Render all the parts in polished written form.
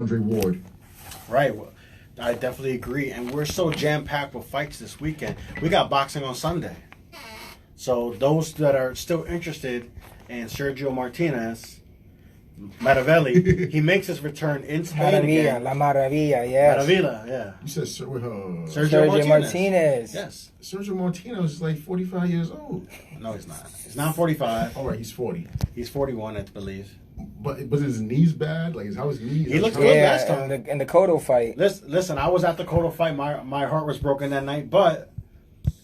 Andre Ward. Right. Well, I definitely agree. And we're so jam-packed with fights this weekend. We got boxing on Sunday. So those that are still interested in Sergio Martinez, Maravelli, he makes his return in Spain again. La Maravilla, yes. Maravilla, yeah. You said Sergio Martinez. Yes. Sergio Martinez is like 45 years old. No, he's not. He's not 45. All right, he's 40. He's 41, I believe. But his knees bad? Like, how his knees? He looked good last time. In the Cotto fight. Listen, I was at the Cotto fight. My heart was broken that night, but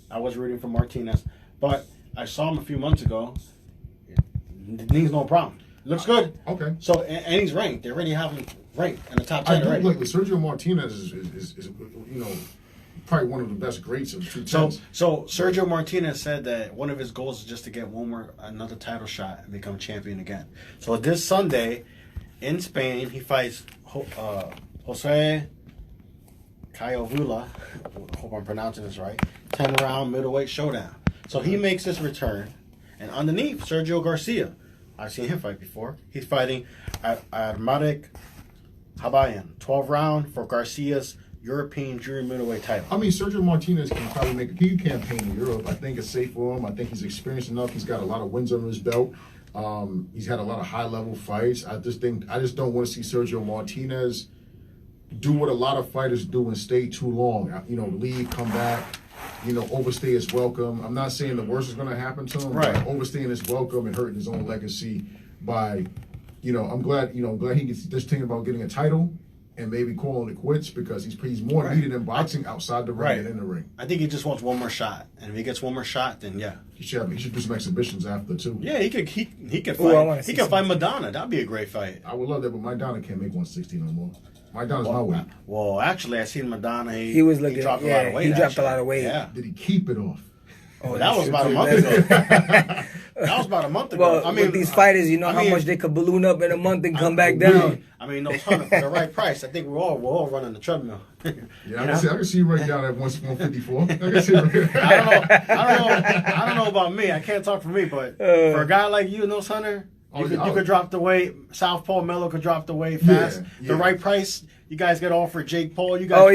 I was rooting for Martinez. But I saw him a few months ago. The knee's no problem. Looks good. Okay. So, and he's ranked. They already have him ranked in the top 10 already. Like Sergio Martinez is probably one of the best greats of 210s. So Sergio Martinez said that one of his goals is just to get another title shot and become champion again. So this Sunday in Spain, he fights Jose Cayovula. Hope I'm pronouncing this right. 10-round middleweight showdown. So he makes his return, and underneath Sergio Garcia. I've seen him fight before. He's fighting Armatic Habayan, 12-round for Garcia's European junior middleweight title. I mean, Sergio Martinez can probably make a key campaign in Europe. I think it's safe for him. I think he's experienced enough. He's got a lot of wins under his belt. He's had a lot of high-level fights. I just don't want to see Sergio Martinez do what a lot of fighters do and stay too long. Leave, come back. Overstay his welcome. I'm not saying the worst is going to happen to him. Right. But overstaying his welcome and hurting his own legacy by, I'm glad he gets this thing about getting a title and maybe calling it quits because he's more needed in boxing outside the ring than in the ring. I think he just wants one more shot, and if he gets one more shot, then yeah. He should do some exhibitions after too. Yeah, he could fight. He could fight Madonna. That'd be a great fight. I would love that, but Madonna can't make 160 no more. Madonna's my weight. Well, actually, I seen Madonna. He was looking. He dropped a lot of weight. He dropped a lot of weight. Yeah. Did he keep it off? Oh, that was about a month ago. That was about a month ago. Well, with these fighters, how much they could balloon up in a month and come back down. Those $100 for the right price. I think we're all running the treadmill. Yeah, I can see you right down at 154. I can see I don't know about me. I can't talk for me, but for a guy like you, no Hunter, you could drop the weight. Southpaw Melo could drop the weight fast. Yeah. The right price. You guys get offered Jake Paul. Jake Paul.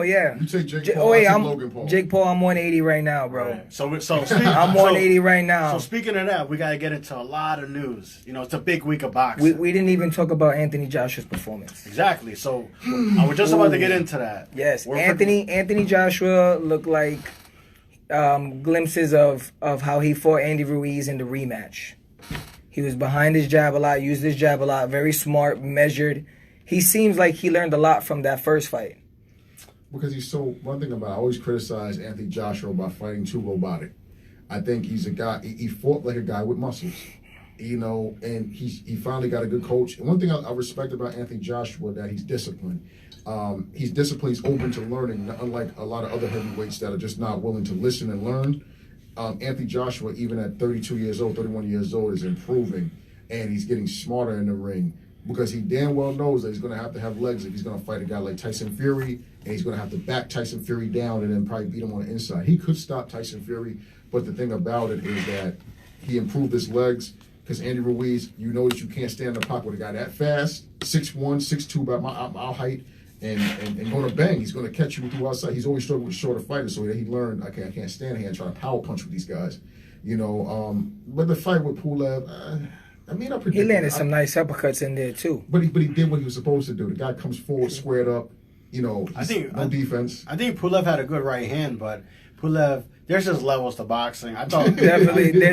Yeah. You take Jake Paul. I'm Logan Paul. Jake Paul. I'm 180 right now, bro. Right. So I'm 180 right now. So speaking of that, we gotta get into a lot of news. It's a big week of boxing. We didn't even talk about Anthony Joshua's performance. Exactly. So I was just about to get into that. Yes, Anthony Joshua looked like glimpses of how he fought Andy Ruiz in the rematch. He was behind his jab a lot, used his jab a lot, very smart, measured. He seems like he learned a lot from that first fight. Because one thing about I always criticize Anthony Joshua about fighting too robotic. I think he's a guy, he fought like a guy with muscles, and he finally got a good coach. And one thing I respect about Anthony Joshua, that he's disciplined. He's disciplined, he's open to learning, unlike a lot of other heavyweights that are just not willing to listen and learn. Anthony Joshua, even at 32 years old, 31 years old, is improving, and he's getting smarter in the ring. Because he damn well knows that he's going to have legs if he's going to fight a guy like Tyson Fury, and he's going to have to back Tyson Fury down and then probably beat him on the inside. He could stop Tyson Fury, but the thing about it is that he improved his legs because Andy Ruiz, that you can't stand in the pocket with a guy that fast, 6'1", 6'2", about my height, and going to bang. He's going to catch you through outside. He's always struggled with shorter fighters, so he learned, I can't stand here and try to power punch with these guys. But the fight with Pulev... he landed some nice uppercuts in there too. But he did what he was supposed to do. The guy comes forward, squared up. No defense. I think Pulev had a good right hand, but Pulev, there's just levels to boxing. I thought there's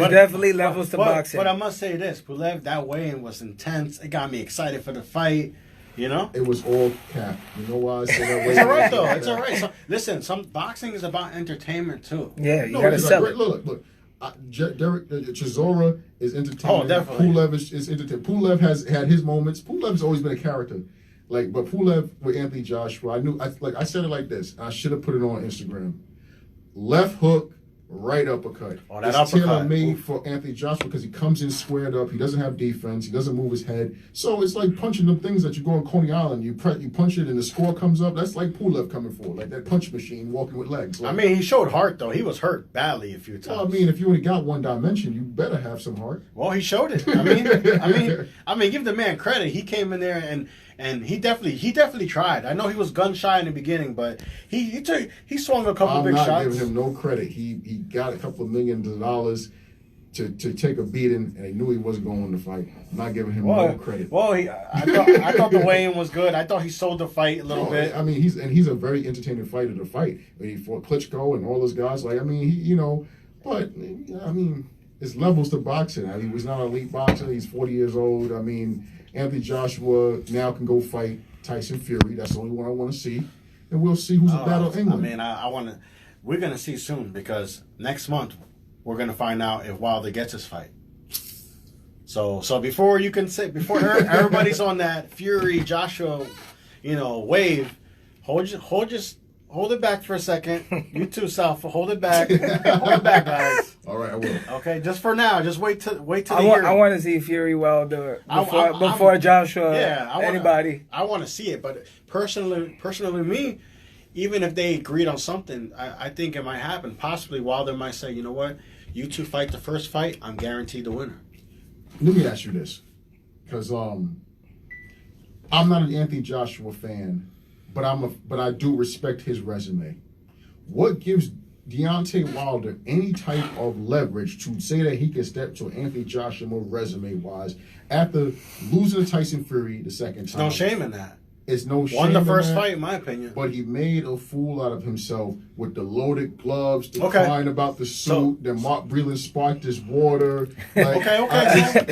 definitely levels to boxing. But I must say this: Pulev, that weigh-in was intense. It got me excited for the fight. It was all cap. You know why I say that? It's all right though. It's all right. So, listen, some boxing is about entertainment too. Yeah, you gotta sell it. Look. Derek Chisora is entertaining. Oh, definitely. Pulev is entertaining. Pulev has had his moments. Pulev has always been a character. But Pulev with Anthony Joshua, I said it like this. I should have put it on Instagram. Left hook, right uppercut. Oh, that it's uppercut. tailor-made for Anthony Joshua because he comes in squared up. He doesn't have defense. He doesn't move his head. So it's like punching them things that you go on Coney Island. You punch it and the score comes up. That's like Pulev coming forward, like that punch machine walking with legs. He showed heart though. He was hurt badly a few times. Well, if you only got one dimension, you better have some heart. Well, he showed it. Give the man credit. He came in there and and he definitely tried. I know he was gun shy in the beginning, but he swung a couple big shots. I'm not giving him no credit. He got a couple of millions of dollars to take a beating, and he knew he wasn't going to win the fight. I'm not giving him no credit. Well, I thought the weigh-in was good. I thought he sold the fight a little bit. I mean, he's a very entertaining fighter to fight. When he fought Klitschko and all those guys, like, I mean, but I mean, it's levels to boxing. I mean, he was not an elite boxer. He's 40 years old. I mean, Anthony Joshua now can go fight Tyson Fury. That's the only one I want to see, and we'll see who's the battle England. I mean, I want to. We're gonna see soon because next month we're gonna find out if Wilder gets his fight. So before you can say everybody's on that Fury Joshua, wave, hold it back for a second. You too, Southpaw, hold it back. Hold it back, guys. All right, I will. Okay, just for now. Just wait till the I want to see Fury Wilder before Joshua. Anybody. I want to see it, but personally, me, even if they agreed on something, I think it might happen. Possibly Wilder might say, you know what, you two fight the first fight, I'm guaranteed the winner. Let me ask you this, because I'm not an Anthony Joshua fan, but I do respect his resume. What gives Deontay Wilder any type of leverage to say that he can step to Anthony Joshua resume-wise after losing to Tyson Fury the second time? There's no shame in that. It's no shame. Won the first in that, fight, in my opinion. But he made a fool out of himself with the loaded gloves, the crying about the suit, then Mark Breland sparked his water. Like, Listen.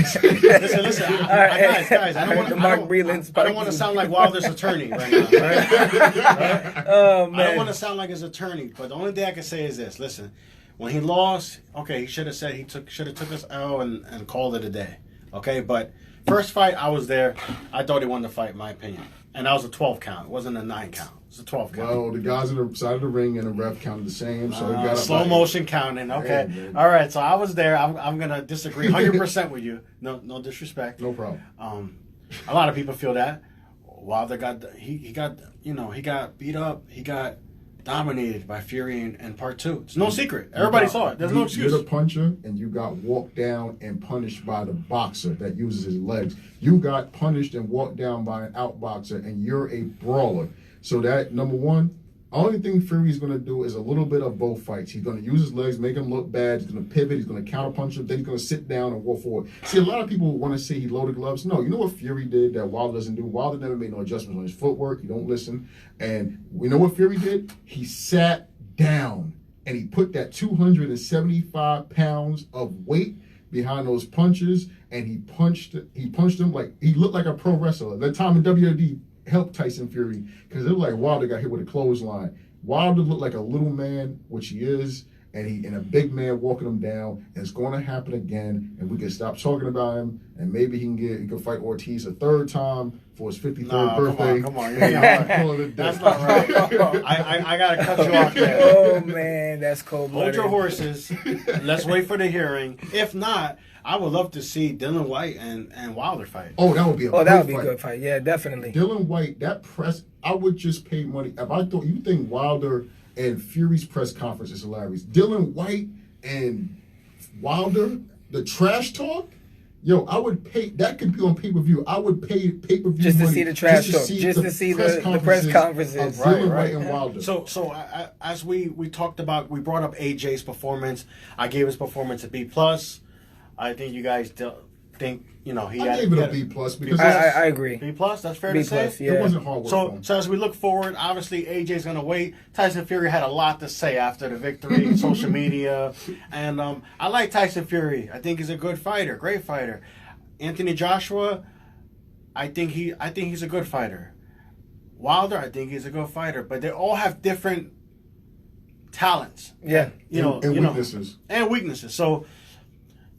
Guys, I don't want to sound like Wilder's attorney right now. Right? Oh, man. I don't want to sound like his attorney, but the only thing I can say is this. Listen, when he lost, okay, he should have said should have took his L and called it a day. Okay, but first fight, I was there. I thought he won the fight, in my opinion. And that was a 12 count. It wasn't a 9 count. It was a 12 count. Well, the guys on the side of the ring and the ref counted the same, so it got slow motion counting. Okay, all right. So I was there. I'm gonna disagree 100% with you. No disrespect. No problem. A lot of people feel that Wilder he got beat up. He got dominated by Fury in part 2. It's no secret. Everybody saw it. There's no excuse. You're the puncher, and you got walked down and punished by the boxer that uses his legs. You got punished and walked down by an outboxer, and you're a brawler. So that, number one, only thing Fury's going to do is a little bit of both fights. He's going to use his legs, make him look bad. He's going to pivot. He's going to counterpunch him. Then he's going to sit down and walk forward. See, a lot of people want to say he loaded gloves. No, you know what Fury did that Wilder doesn't do? Wilder never made no adjustments on his footwork. You don't listen. And we know what Fury did? He sat down, and he put that 275 pounds of weight behind those punches, and he punched him like he looked like a pro wrestler. That time in WWE helped Tyson Fury because it looked like Wilder got hit with a clothesline. Wilder looked like a little man, which he is, and a big man walking him down. And it's going to happen again, and we can stop talking about him, and maybe he can fight Ortiz a third time for his 53rd birthday. Come on. That's not right. I got to cut you off there. Oh, man, that's cold-blooded. Hold your horses. Let's wait for the hearing. If not, I would love to see Dylan White and Wilder fight. Oh, that would be a good fight. Yeah, definitely. Dylan White, that press, I would just pay money. If I thought, you think Wilder and Fury's press conference is hilarious. Dylan White and Wilder, the trash talk, yo, I would pay. That could be on pay-per-view. I would pay pay-per-view just to money see the trash talk, just to see the press conferences. Dylan White and Wilder. So as we talked about, we brought up AJ's performance. I gave his performance a B+. I think you guys think he gave it a B+ because I agree. B+, that's fair to say. Yeah. It wasn't hard work. So as we look forward, obviously AJ's gonna wait. Tyson Fury had a lot to say after the victory, social media, and I like Tyson Fury. I think he's a good fighter, great fighter. Anthony Joshua, I think he's a good fighter. Wilder, I think he's a good fighter, but they all have different talents. Yeah, weaknesses. And weaknesses. So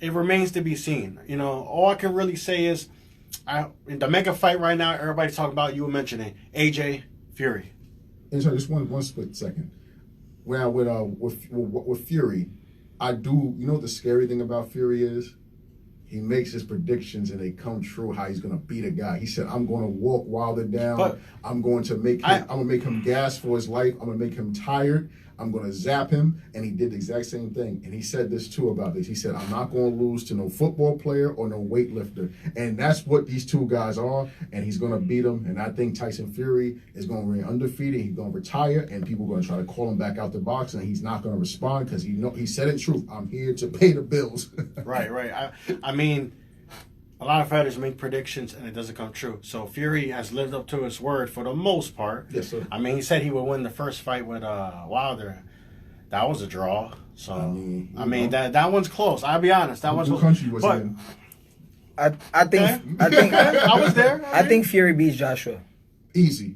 it remains to be seen. All I can really say is, in the mega fight right now, everybody's talking about, you were mentioning, AJ Fury. And so just one split second. With Fury, I do. You know what the scary thing about Fury is? He makes his predictions and they come true. How he's gonna beat a guy. He said, "I'm going to walk Wilder down. I'm going to make him. I'm gonna make him gas for his life. I'm gonna make him tired. I'm going to zap him. And he did the exact same thing. And he said this too about this. He said, I'm not going to lose to no football player or no weightlifter. And that's what these two guys are. And he's going to beat them. And I think Tyson Fury is going to remain undefeated. He's going to retire. And people are going to try to call him back out the box. And he's not going to respond because he said it truth. I'm here to pay the bills. Right. I mean, a lot of fighters make predictions and it doesn't come true. So Fury has lived up to his word for the most part. Yes, sir. I mean, he said he would win the first fight with Wilder. That was a draw. So I mean that one's close. I'll be honest. That one's close. Country was in. I think I was there. I think Fury beats Joshua. Easy.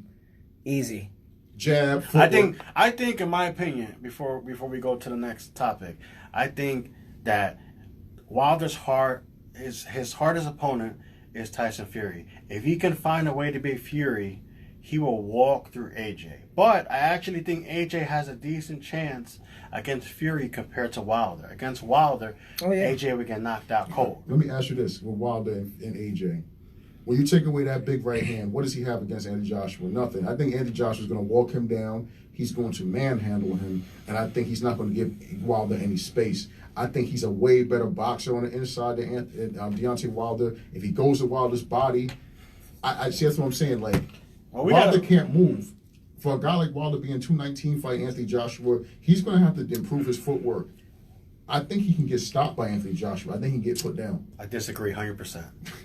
Jab. Footwork. I think in my opinion, before we go to the next topic, I think that Wilder's his hardest opponent is Tyson Fury. If he can find a way to beat Fury, he will walk through AJ. But I actually think AJ has a decent chance against Fury compared to Wilder. Against Wilder, AJ would get knocked out cold. Let me ask you this with Wilder and AJ. When you take away that big right hand, what does he have against Andy Joshua? Nothing. I think Andy Joshua's going to walk him down. He's going to manhandle him. And I think he's not going to give Wilder any space. I think he's a way better boxer on the inside than Deontay Wilder. If he goes to Wilder's body, I see that's what I'm saying. Like, Wilder can't move. For a guy like Wilder being 219 fighting Anthony Joshua, he's going to have to improve his footwork. I think he can get stopped by Anthony Joshua. I think he can get put down. I disagree 100%.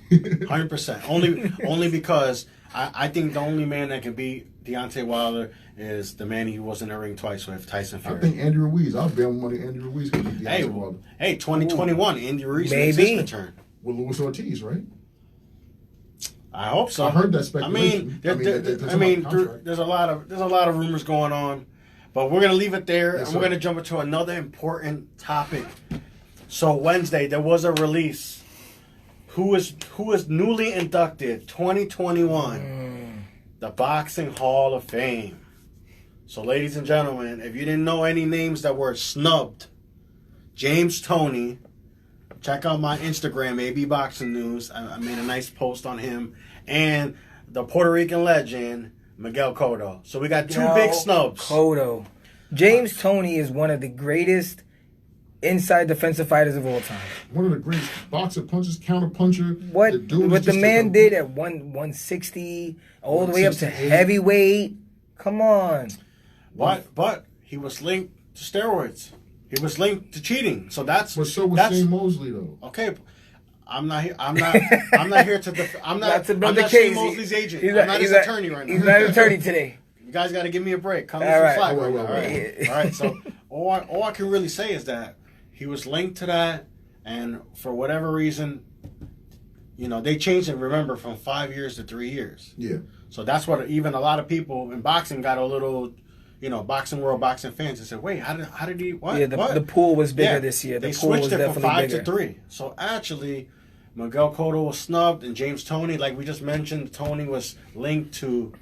100%. Only because I think the only man that can beat Deontay Wilder is the man he was in the ring twice with, Tyson Fury. I think Andy Ruiz. I'll bet money Andy Ruiz can beat Deontay Wilder. Hey, 2021, Andy Ruiz makes his return. With Luis Ortiz, right? I hope so. I heard that speculation. There's a lot of rumors going on, but we're gonna leave it there, and we're gonna jump into another important topic. So Wednesday there was a release. Who is newly inducted 2021, the Boxing Hall of Fame. So, ladies and gentlemen, if you didn't know any names that were snubbed, James Toney. Check out my Instagram, AB Boxing News. I made a nice post on him. And the Puerto Rican legend, Miguel Cotto. So we got two big snubs. Cotto. James Toney is one of the greatest inside defensive fighters of all time. One of the greatest boxer punchers, counter puncher. What the man did at 160, all the way up to heavyweight. Come on. But he was linked to steroids. He was linked to cheating, so that's. But so was Shane Mosley, though. Okay, I'm not here. I'm not here to. I'm not Shane Mosley's agent. I'm not his attorney right now. He's not an attorney today. You guys got to give me a break. Come all some right. slack. All right. So all I can really say is that he was linked to that, and for whatever reason, they changed it. Remember, from 5 years to 3 years. Yeah. So that's what even a lot of people in boxing got a little. Boxing world, boxing fans, and said, "Wait, how did he? What? Yeah, what?" The pool was bigger this year. They switched it from 5 to 3. So actually, Miguel Cotto was snubbed, and James Toney, like we just mentioned, Toney was linked to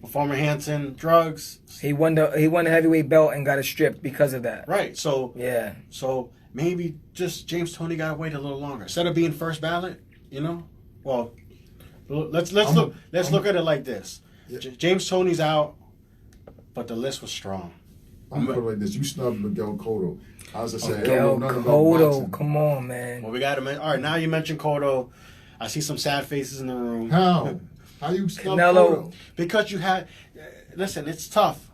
performance-enhancing drugs. He won the heavyweight belt and got it stripped because of that. Right. So yeah. So maybe just James Toney got to wait a little longer instead of being first ballot. Well, let's look at it like this. Yeah. James Toney's out. But the list was strong. I'm gonna put it like this: you snubbed Miguel Cotto. As I said, Miguel Cotto, come on, man. Well, we got to. All right, now you mentioned Cotto. I see some sad faces in the room. How you snub Canelo? Cotto? Because you had. Listen, it's tough.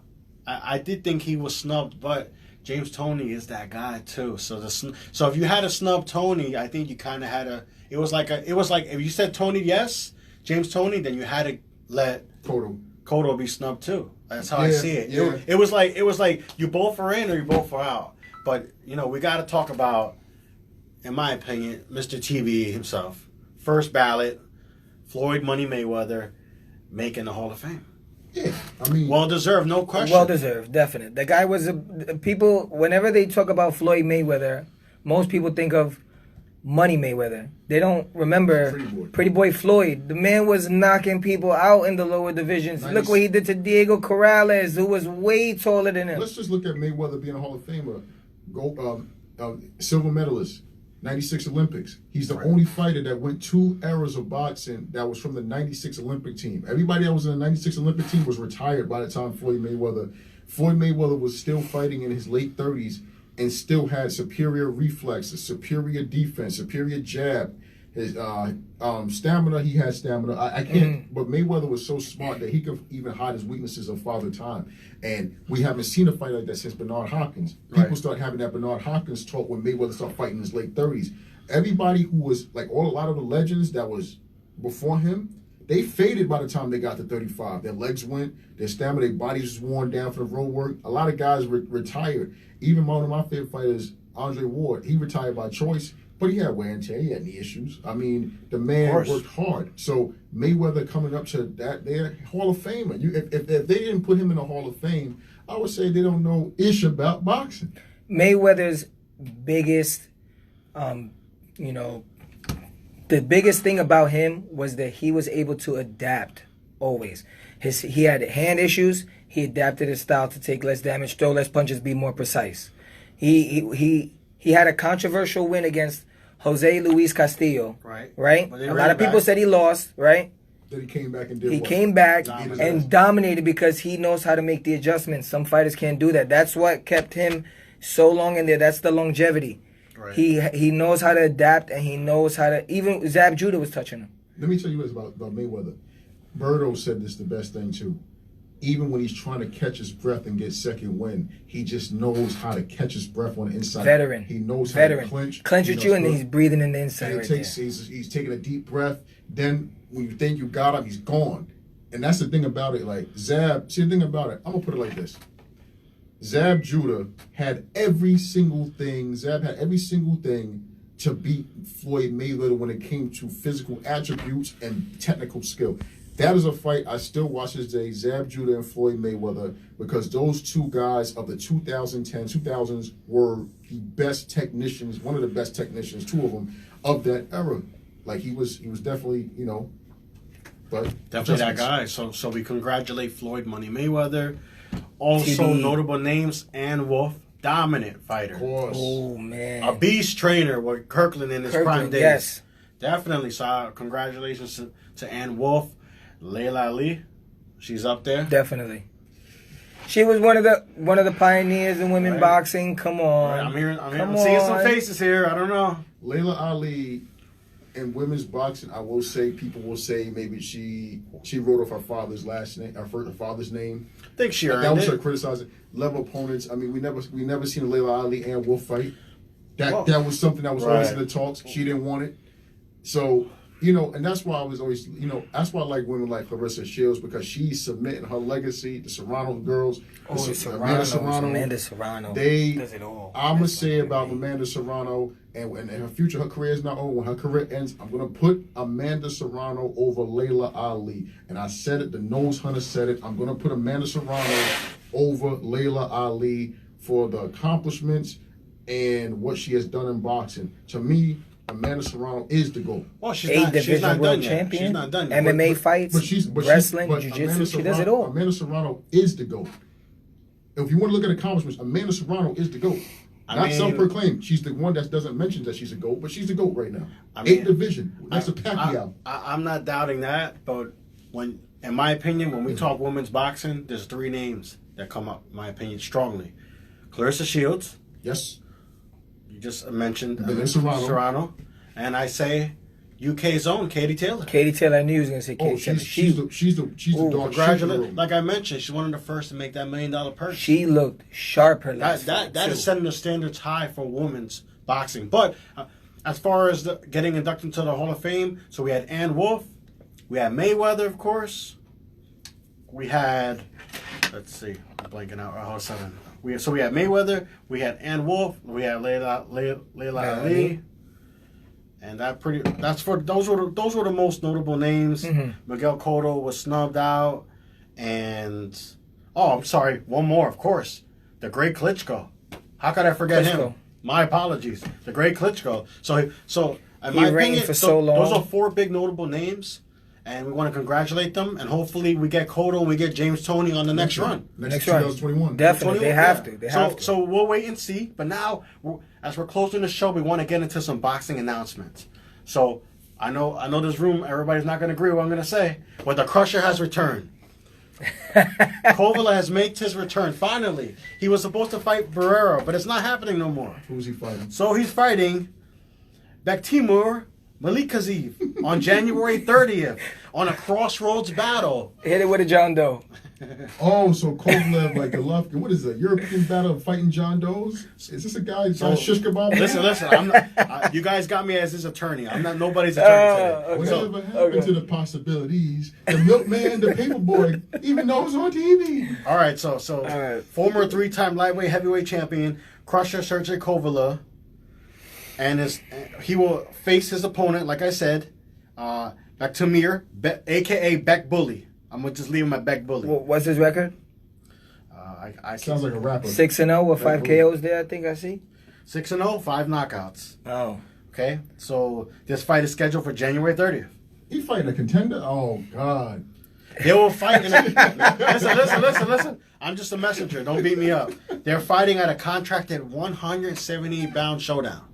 I did think he was snubbed, but James Toney is that guy too. So if you had a snub Toney, I think you kind of had a. It was like if you said Toney yes, James Toney, then you had to let Cotto be snubbed too. That's how I see it. Yeah. It was like you both are in or you both are out. But we got to talk about, in my opinion, Mr. TV himself. First ballot, Floyd Money Mayweather, making the Hall of Fame. Yeah, I mean, well deserved, no question. Well deserved, definite. The guy was people. Whenever they talk about Floyd Mayweather, most people think of Money Mayweather. They don't remember Pretty Boy Floyd. The man was knocking people out in the lower divisions. Look what he did to Diego Corrales, who was way taller than him. Let's just look at Mayweather being a Hall of Famer. Silver medalist, 96 Olympics. He's the only fighter that went 2 eras of boxing that was from the 96 Olympic team. Everybody that was in the 96 Olympic team was retired by the time Floyd Mayweather Floyd Mayweather was still fighting in his late 30s and still had superior reflexes, superior defense, superior jab. His stamina, he had stamina. I can't, but Mayweather was so smart that he could even hide his weaknesses of Father Time. And we haven't seen a fight like that since Bernard Hopkins. People start having that Bernard Hopkins talk when Mayweather started fighting in his late 30s. Everybody who was, like a lot of the legends that was before him, they faded by the time they got to 35. Their legs went, their stamina, their bodies was worn down for the road work. A lot of guys retired. Even one of my favorite fighters, Andre Ward, he retired by choice. But he had wear and tear. He had knee issues. I mean, the man worked hard. So Mayweather coming up to that, they're Hall of Famer. If they didn't put him in the Hall of Fame, I would say they don't know ish about boxing. Mayweather's biggest, the biggest thing about him was that he was able to adapt always. He had hand issues. He adapted his style to take less damage, throw less punches, be more precise. He had a controversial win against Jose Luis Castillo. Right? A lot of people said he lost, right? Then he came back and did He came back and dominated because he knows how to make the adjustments. Some fighters can't do that. That's what kept him so long in there. That's the longevity. Right. He knows how to adapt, and he knows how to... Even Zab Judah was touching him. Let me tell you this about Mayweather. Birdo said this the best thing, too. Even when he's trying to catch his breath and get second win, he just knows how to catch his breath on the inside. Veteran. He knows how to clinch. Clinch with you, and then he's breathing in the inside right there. He's taking a deep breath. Then when you think you got him, he's gone. And that's the thing about it. Like, Zab, see the thing about it, I'm going to put it like this. Zab Judah had every single thing. Zab had every single thing to beat Floyd Mayweather when it came to physical attributes and technical skill. That is a fight I still watch this day, Zab Judah and Floyd Mayweather, because those two guys of the 2000s were the best technicians, one of the best technicians, two of them, of that era. Like, he was definitely, but definitely that guy. So we congratulate Floyd Money Mayweather. Also notable names, Ann Wolf, dominant fighter. Of course. Oh, man. A beast trainer with Kirkland in his prime days. Yes. Definitely. So congratulations to Ann Wolf. Layla Ali, she's up there. Definitely. She was one of the pioneers in women boxing. Come on. Right. I'm seeing some faces here. I don't know. Layla Ali in women's boxing, I will say, people will say maybe she wrote off her father's last name, her father's name. I think she earned that was it. her criticizing level opponents. I mean, we never seen a Layla Ali and Wolf fight. That was something that was always in the talks. She didn't want it. So, and that's why I was always, that's why I like women like Clarissa Shields, because she's submitting her legacy. The Serrano girls, Amanda Serrano, they does it all. I'm going to say about Amanda Serrano, and her future, her career is not over. When her career ends, I'm going to put Amanda Serrano over Layla Ali. And I said it, the Nose Hunter said it. I'm going to put Amanda Serrano over Layla Ali for the accomplishments and what she has done in boxing. To me, Amanda Serrano is the GOAT. Well, she's not done yet. She's not done yet. MMA fights, wrestling, jiu-jitsu, she does it all. Amanda Serrano is the GOAT. If you want to look at accomplishments, Amanda Serrano is the GOAT. Not self-proclaimed. She's the one that doesn't mention that she's a GOAT, but she's the GOAT right now. 8th division. That's a Pacquiao. I'm not doubting that, but in my opinion, when we talk women's boxing, there's 3 names that come up, in my opinion, strongly. Clarissa Shields. Yes. You just mentioned Serrano. And I say UK's own Katie Taylor. Katie Taylor, I knew he was going to say Katie Taylor. She's the dog. Congratulations. Like I mentioned, she's one of the first to make that $1 million purse. She looked sharp her last That is setting the standards high for women's boxing. But as far as getting inducted into the Hall of Fame, so we had Ann Wolf, we had Mayweather, of course. We had, let's see, I'm blanking out. All of a sudden. We had Mayweather, we had Ann Wolf, we had Layla Ali. And those were the most notable names. Mm-hmm. Miguel Cotto was snubbed out, and I'm sorry, one more, of course, the great Klitschko. How could I forget him? My apologies, the great Klitschko. So in my opinion, for so long. Those are 4 big notable names, and we want to congratulate them. And hopefully, we get Cotto and we get James Toney on the next run. Next 2021. Definitely, they have to. So we'll wait and see. But now, as we're closing the show, we want to get into some boxing announcements. So I know this room, everybody's not going to agree with what I'm going to say, but the Crusher has returned. Kovala has made his return. Finally, he was supposed to fight Barrera, but it's not happening no more. Who's he fighting? So he's fighting Bektimur Malikazev on January 30th on a crossroads battle. Hit it with a John Doe. Oh, so Kovalev, like Golovkin, what is that? European battle of fighting John Does? Is this a guy trying to shish kebab? Listen. I'm not, you guys got me as his attorney. I'm not nobody's attorney today. Whatever happened to the possibilities? The milkman, the paperboy, even though it's on TV. All right, so right. Former 3-time lightweight heavyweight champion Crusher Sergey Kovalev, and he will face his opponent, like I said, Bektimur, aka Beck Bully. I'm gonna just leave him at Beck Bully. What's his record? I Sounds like a rapper. 6-0 with 5 KOs there, I think I see. 6-0, 5 knockouts. Oh. Okay, so this fight is scheduled for January 30th. He fighting a contender? Oh, God. They will fight. Listen. I'm just a messenger. Don't beat me up. They're fighting at a contracted 170-pound showdown.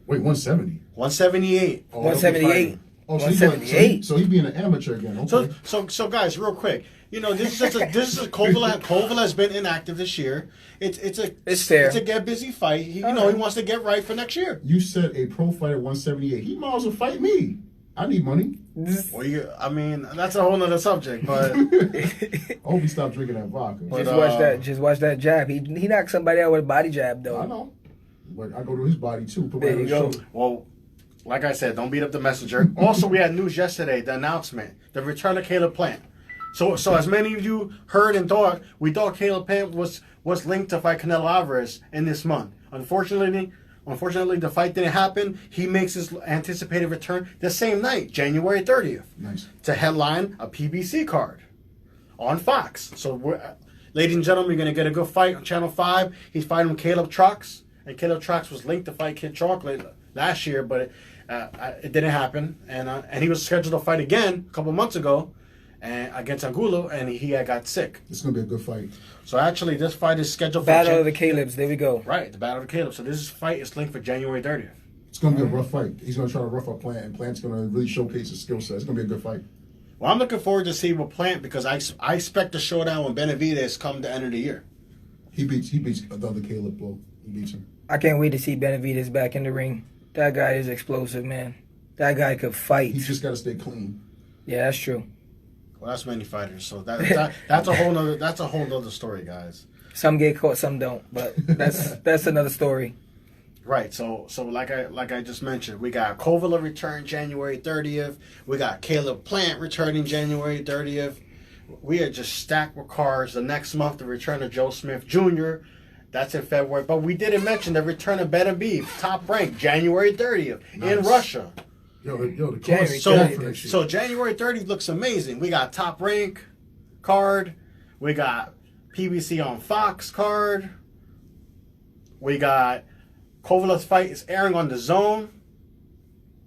Wait, 170? 178. 178. Oh, so 178. So he being an amateur again. Okay. So guys, real quick, this is Kovalev has been inactive this year. It's fair. It's a get busy fight. He wants to get right for next year. You said a pro fighter 178. He might as well fight me. I need money. Well, that's a whole nother subject, but I hope he stopped drinking that vodka. Just watch that jab. He knocked somebody out with a body jab though. I know. But I go to his body too. Put There you go. Well, like I said, don't beat up the messenger. Also, we had news yesterday, the announcement, the return of Caleb Plant. So as many of you heard and thought, we thought Caleb Plant was linked to fight Canelo Alvarez in this month. Unfortunately, the fight didn't happen. He makes his anticipated return the same night, January 30th. Nice. To headline a PBC card on Fox. So, ladies and gentlemen, you're going to get a good fight on Channel 5. He's fighting Caleb Trucks. And Caleb Trucks was linked to fight Kid Chocolate last year, but it didn't happen. And he was scheduled to fight again a couple months ago against Angulo, and he got sick. It's going to be a good fight. So actually, this fight is scheduled for... Battle of the Calebs. There we go. Right, the Battle of the Caleb. So this fight is linked for January 30th. It's going to be a rough fight. He's going to try to rough up Plant, and Plant's going to really showcase his skill set. It's going to be a good fight. Well, I'm looking forward to see what Plant, because I expect the showdown when Benavidez come the end of the year. He beats the other Caleb blow. He beats him. I can't wait to see Benavidez back in the ring. That guy is explosive, man. That guy could fight. He's just got to stay clean. Yeah, that's true. Well, that's many fighters, so that's a whole nother story, guys. Some get caught, some don't, but that's another story. Right. So like I just mentioned, we got Kovalev return January 30th. We got Caleb Plant returning January 30th. We are just stacked with cards. The next month, the return of Joe Smith Jr. That's in February. But we didn't mention the return of Benavidez, top rank, January 30th in Russia. The January card So January 30th looks amazing. We got top rank card. We got PBC on Fox card. We got Kovalev's fight is airing on the Zone.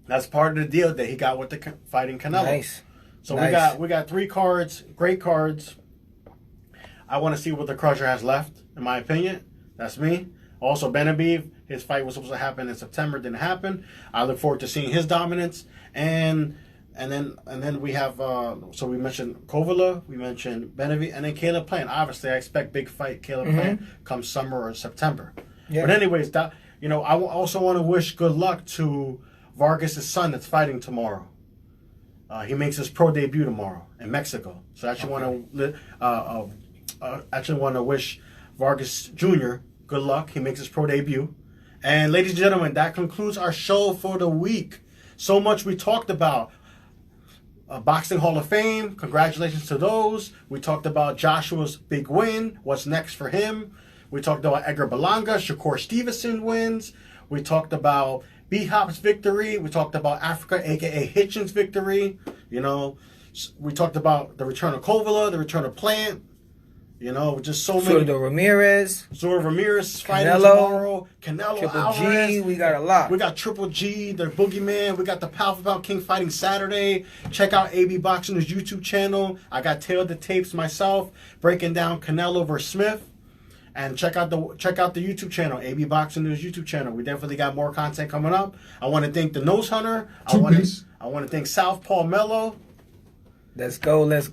That's part of the deal that he got with the fighting Canelo. Nice. So Nice. we got 3 cards, great cards. I want to see what the Crusher has left, in my opinion. That's me. Also, Benavidez, his fight was supposed to happen in September, didn't happen. I look forward to seeing his dominance. And then we have so we mentioned Kovalev, we mentioned Benavidez, and then Caleb Plant. Obviously, I expect big fight Caleb Plant come summer or September. Yeah. But anyways, I also want to wish good luck to Vargas' son that's fighting tomorrow. He makes his pro debut tomorrow in Mexico. So I actually want to wish Vargas Jr. good luck. He makes his pro debut. And ladies and gentlemen, that concludes our show for the week. So much we talked about. Boxing Hall of Fame, congratulations to those. We talked about Joshua's big win, what's next for him. We talked about Edgar Berlanga, Shakur Stevenson wins. We talked about B-Hop's victory. We talked about Africa, a.k.a. Hitchens' victory. We talked about the return of Kovalev, the return of Plant. Just so many. Zurdo Ramirez fighting Canelo, tomorrow. Canelo, Triple Alvarez. G. We got a lot. We got Triple G, the Boogeyman. We got the Power for Power King fighting Saturday. Check out AB Boxing's YouTube channel. I got Tailed the Tapes myself, breaking down Canelo versus Smith. And check out the YouTube channel, AB Boxing News YouTube channel. We definitely got more content coming up. I want to thank the Nose Hunter. I want to thank Southpaw Melo. Let's go. Let's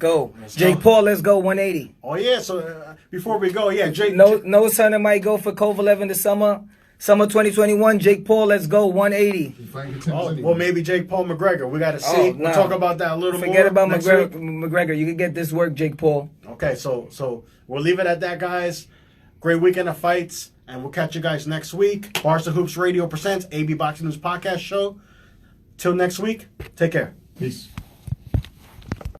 Jake go. Paul, let's go 180. Oh yeah. So before we go, yeah, Jake. No Turner might go for Kovalev in the summer 2021. Jake Paul, let's go 180. He fighting contenders anyway. Well, maybe Jake Paul McGregor. We got to see. We'll talk about that a little more. Forget about next McGregor. week. McGregor, you can get this work, Jake Paul. Okay, so we'll leave it at that, guys. Great weekend of fights, and we'll catch you guys next week. Barca Hoops Radio presents AB Boxing News Podcast Show. Till next week, take care. Peace.